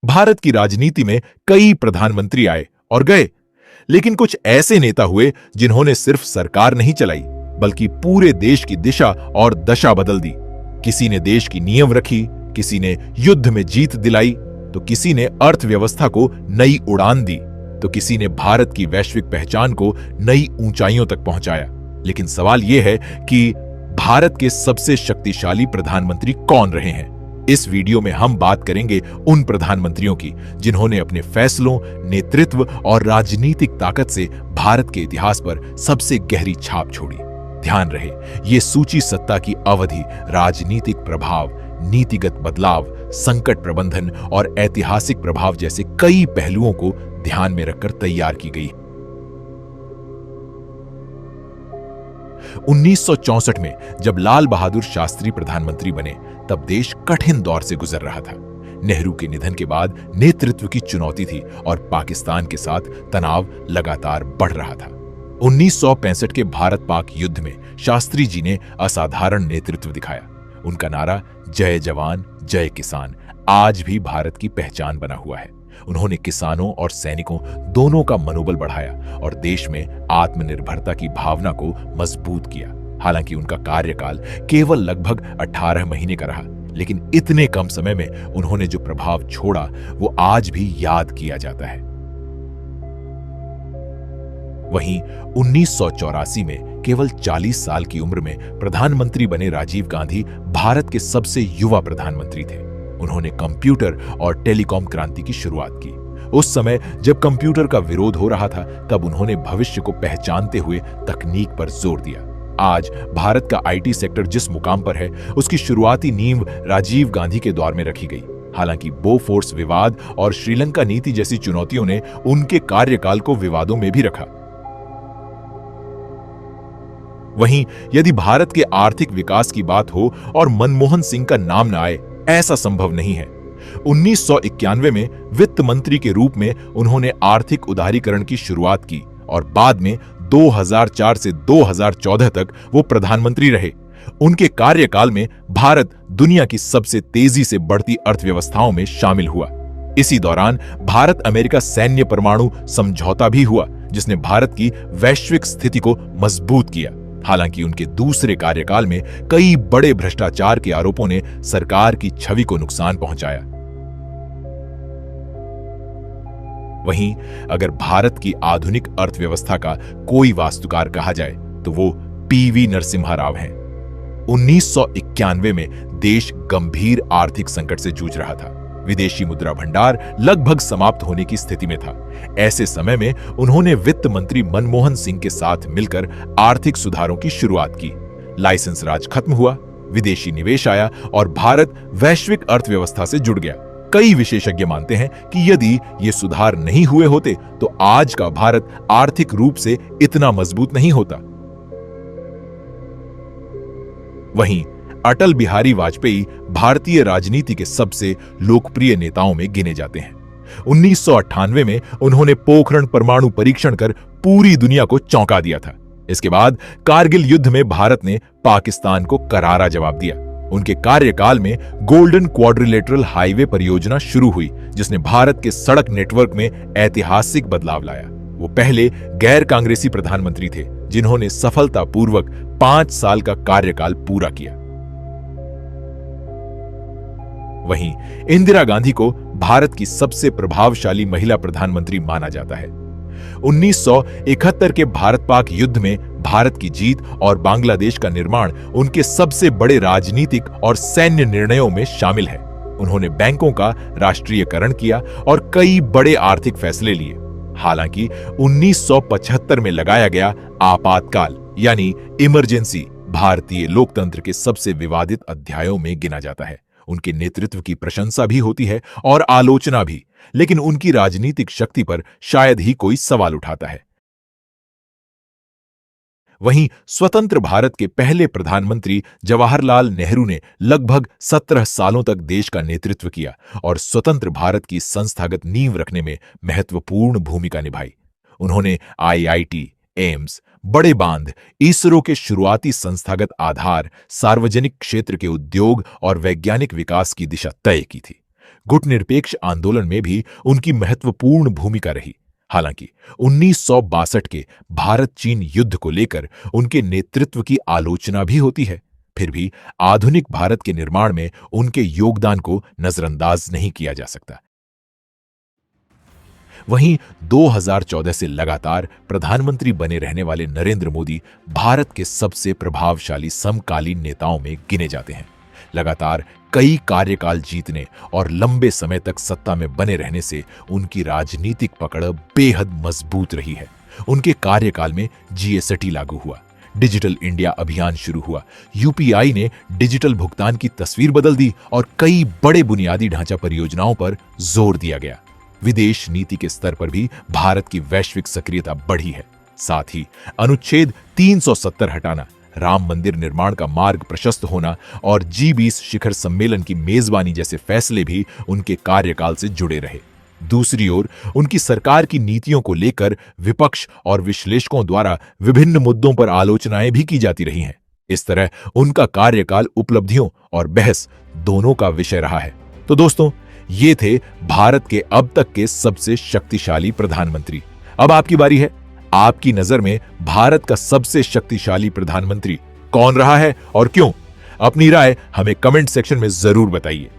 भारत की राजनीति में कई प्रधानमंत्री आए और गए, लेकिन कुछ ऐसे नेता हुए जिन्होंने सिर्फ सरकार नहीं चलाई, बल्कि पूरे देश की दिशा और दशा बदल दी। किसी ने देश की नींव रखी, किसी ने युद्ध में जीत दिलाई, तो किसी ने अर्थव्यवस्था को नई उड़ान दी, तो किसी ने भारत की वैश्विक पहचान को नई ऊंचाइयों तक पहुंचाया। लेकिन सवाल यह है कि भारत के सबसे शक्तिशाली प्रधानमंत्री कौन रहे हैं? इस वीडियो में हम बात करेंगे उन प्रधानमंत्रियों की जिन्होंने अपने फैसलों, नेतृत्व और राजनीतिक ताकत से भारत के इतिहास पर सबसे गहरी छाप छोड़ी। ध्यान रहे, ये सूची सत्ता की अवधि, राजनीतिक प्रभाव, नीतिगत बदलाव, संकट प्रबंधन और ऐतिहासिक प्रभाव जैसे कई पहलुओं को ध्यान में रखकर तैयार की गई। 1964 में जब लाल बहादुर शास्त्री प्रधानमंत्री बने, तब देश कठिन दौर से गुजर रहा था। नेहरू के निधन के बाद नेतृत्व की चुनौती थी और पाकिस्तान के साथ तनाव लगातार बढ़ रहा था। 1965 के भारत पाक युद्ध में शास्त्री जी ने असाधारण नेतृत्व दिखाया। उनका नारा जय जवान जय किसान आज भी भारत की पहचान बना हुआ है। उन्होंने किसानों और सैनिकों दोनों का मनोबल बढ़ाया और देश में आत्मनिर्भरता की भावना को मजबूत किया। हालांकि उनका कार्यकाल केवल लगभग 18 महीने का रहा, लेकिन इतने कम समय में उन्होंने जो प्रभाव छोड़ा वो आज भी याद किया जाता है। वहीं 1984 में केवल 40 साल की उम्र में प्रधानमंत्री बने राजीव गांधी भारत के सबसे युवा प्रधानमंत्री थे। उन्होंने कंप्यूटर और टेलीकॉम क्रांति की शुरुआत की। उस समय जब कंप्यूटर का विरोध हो रहा था, तब उन्होंने भविष्य को पहचानते हुए तकनीक पर जोर दिया। आज भारत का आईटी सेक्टर जिस मुकाम पर है, उसकी शुरुआती नींव राजीव गांधी के दौर में रखी गई। हालांकि बोफोर्स विवाद और श्रीलंका नीति जैसी चुनौतियों ने उनके कार्यकाल को विवादों में भी रखा। वहीं यदि भारत के आर्थिक विकास की बात हो और मनमोहन सिंह का नाम न आए, ऐसा संभव नहीं है। 1991 में वित्त मंत्री के रूप में उन्होंने आर्थिक उदारीकरण की शुरुआत की और बाद में 2004 से 2014 तक वो प्रधानमंत्री रहे। उनके कार्यकाल में भारत दुनिया की सबसे तेजी से बढ़ती अर्थव्यवस्थाओं में शामिल हुआ। इसी दौरान भारत अमेरिका सैन्य परमाणु समझौता भी हुआ, जिसने भारत की वैश्विक स्थिति को मजबूत किया। हालांकि उनके दूसरे कार्यकाल में कई बड़े भ्रष्टाचार के आरोपों ने सरकार की छवि को नुकसान पहुंचाया। वहीं अगर भारत की आधुनिक अर्थव्यवस्था का कोई वास्तुकार कहा जाए तो वो पीवी नरसिम्हा राव हैं। 1991 में देश गंभीर आर्थिक संकट से जूझ रहा था। विदेशी मुद्रा भंडार लगभग समाप्त होने की स्थिति में था। ऐसे समय में उन्होंने वित्त मंत्री मनमोहन सिंह के साथ मिलकर आर्थिक सुधारों की शुरुआत की। लाइसेंस राज खत्म हुआ, विदेशी निवेश आया और भारत वैश्विक अर्थव्यवस्था से जुड़ गया। कई विशेषज्ञ मानते हैं कि यदि ये सुधार नहीं हुए होते तो आज का भारत आर्थिक रूप से इतना मजबूत नहीं होता। वहीं अटल बिहारी वाजपेयी भारतीय राजनीति के सबसे लोकप्रिय नेताओं में गिने जाते हैं। 1998 में उन्होंने पोखरण परमाणु परीक्षण कर पूरी दुनिया को चौंका दिया था। इसके बाद कारगिल युद्ध में भारत ने पाकिस्तान को करारा जवाब दिया। उनके कार्यकाल में गोल्डन क्वाड्रिलेटरल हाईवे परियोजना शुरू हुई, जिसने भारत के सड़क नेटवर्क में ऐतिहासिक बदलाव लाया। वो पहले गैर कांग्रेसी प्रधानमंत्री थे जिन्होंने सफलतापूर्वक 5 साल का कार्यकाल पूरा किया। वहीं इंदिरा गांधी को भारत की सबसे प्रभावशाली महिला प्रधानमंत्री माना जाता है। 1971 के भारत पाक युद्ध में भारत की जीत और बांग्लादेश का निर्माण उनके सबसे बड़े राजनीतिक और सैन्य निर्णयों में शामिल है। उन्होंने बैंकों का राष्ट्रीयकरण किया और कई बड़े आर्थिक फैसले लिए। हालांकि 1975 में लगाया गया आपातकाल यानी इमरजेंसी भारतीय लोकतंत्र के सबसे विवादित अध्यायों में गिना जाता है। उनके नेतृत्व की प्रशंसा भी होती है और आलोचना भी, लेकिन उनकी राजनीतिक शक्ति पर शायद ही कोई सवाल उठाता है। वहीं स्वतंत्र भारत के पहले प्रधानमंत्री जवाहरलाल नेहरू ने लगभग 17 सालों तक देश का नेतृत्व किया और स्वतंत्र भारत की संस्थागत नींव रखने में महत्वपूर्ण भूमिका निभाई। उन्होंने आईआईटी, एम्स, बड़े बांध, इसरो के शुरुआती संस्थागत आधार, सार्वजनिक क्षेत्र के उद्योग और वैज्ञानिक विकास की दिशा तय की थी। गुटनिरपेक्ष आंदोलन में भी उनकी महत्वपूर्ण भूमिका रही। हालांकि 1962 के भारत चीन युद्ध को लेकर उनके नेतृत्व की आलोचना भी होती है, फिर भी आधुनिक भारत के निर्माण में उनके योगदान को नजरअंदाज नहीं किया जा सकता। वहीं 2014 से लगातार प्रधानमंत्री बने रहने वाले नरेंद्र मोदी भारत के सबसे प्रभावशाली समकालीन नेताओं में गिने जाते हैं। लगातार कई कार्यकाल जीतने और लंबे समय तक सत्ता में बने रहने से उनकी राजनीतिक पकड़ बेहद मजबूत रही है। उनके कार्यकाल में जीएसटी लागू हुआ, डिजिटल इंडिया अभियान शुरू हुआ, यूपीआई ने डिजिटल भुगतान की तस्वीर बदल दी और कई बड़े बुनियादी ढांचा परियोजनाओं पर जोर दिया गया। विदेश नीति के स्तर पर भी भारत की वैश्विक सक्रियता बढ़ी है। साथ ही अनुच्छेद 370 हटाना, राम मंदिर निर्माण का मार्ग प्रशस्त होना और G20 शिखर सम्मेलन की मेजबानी जैसे फैसले भी उनके कार्यकाल से जुड़े रहे। दूसरी ओर उनकी सरकार की नीतियों को लेकर विपक्ष और विश्लेषकों द्वारा विभिन्न मुद्दों पर आलोचनाएं भी की जाती रही हैं। इस तरह उनका कार्यकाल उपलब्धियों और बहस दोनों का विषय रहा है। तो दोस्तों, ये थे भारत के अब तक के सबसे शक्तिशाली प्रधानमंत्री। अब आपकी बारी है। आपकी नजर में भारत का सबसे शक्तिशाली प्रधानमंत्री कौन रहा है और क्यों? अपनी राय हमें कमेंट सेक्शन में जरूर बताइए।